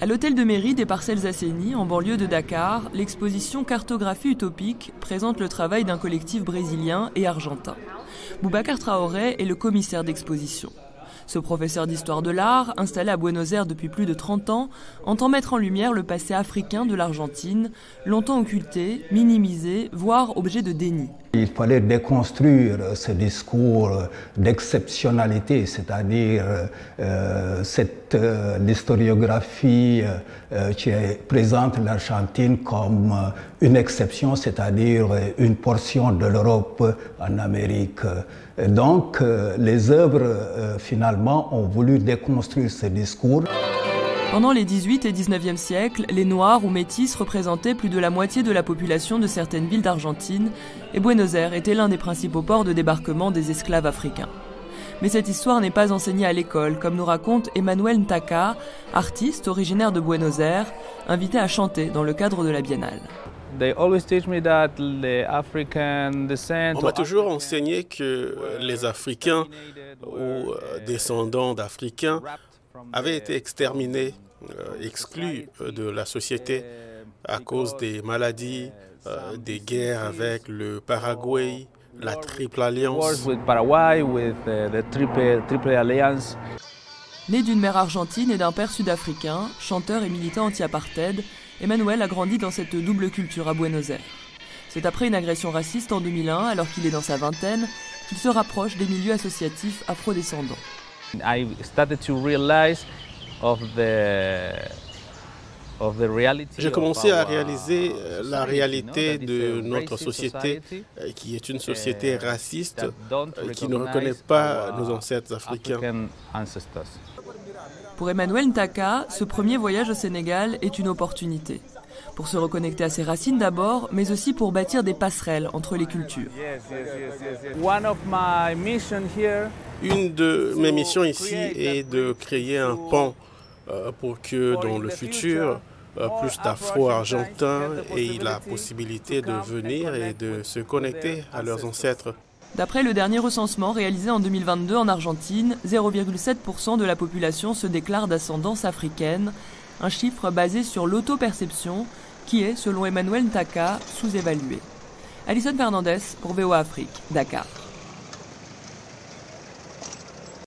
À l'hôtel de mairie des Parcelles Assainies, en banlieue de Dakar, l'exposition Cartographie utopique présente le travail d'un collectif brésilien et argentin. Boubacar Traoré est le commissaire d'exposition. Ce professeur d'histoire de l'art, installé à Buenos Aires depuis plus de 30 ans, entend mettre en lumière le passé africain de l'Argentine, longtemps occulté, minimisé, voire objet de déni. Il fallait déconstruire ce discours d'exceptionnalité, c'est-à-dire l'historiographie qui présente l'Argentine comme une exception, c'est-à-dire une portion de l'Europe en Amérique. Donc les œuvres finalement ont voulu déconstruire ce discours. Pendant les 18 et 19e siècles, les Noirs ou Métis représentaient plus de la moitié de la population de certaines villes d'Argentine et Buenos Aires était l'un des principaux ports de débarquement des esclaves africains. Mais cette histoire n'est pas enseignée à l'école, comme nous raconte Emmanuel Ntaka, artiste originaire de Buenos Aires, invité à chanter dans le cadre de la Biennale. On m'a toujours enseigné que les Africains ou descendants d'Africains avaient été exterminés, exclus de la société à cause des maladies, des guerres avec le Paraguay, la Triple Alliance. Né d'une mère argentine et d'un père sud-africain, chanteur et militant anti-apartheid, Emmanuel a grandi dans cette double culture à Buenos Aires. C'est après une agression raciste en 2001, alors qu'il est dans sa vingtaine, qu'il se rapproche des milieux associatifs afrodescendants. J'ai commencé à réaliser la réalité de notre société, qui est une société raciste, qui ne reconnaît pas nos ancêtres africains. Pour Emmanuel Ntaka, ce premier voyage au Sénégal est une opportunité. Pour se reconnecter à ses racines d'abord, mais aussi pour bâtir des passerelles entre les cultures. Une de mes missions ici est de créer un pont pour que dans le futur, plus d'Afro-Argentins aient la possibilité de venir et de se connecter à leurs ancêtres. D'après le dernier recensement réalisé en 2022 en Argentine, 0,7% de la population se déclare d'ascendance africaine, un chiffre basé sur l'auto-perception qui est, selon Emmanuel Ntaka, sous-évalué. Alison Fernandez pour VOA Afrique, Dakar.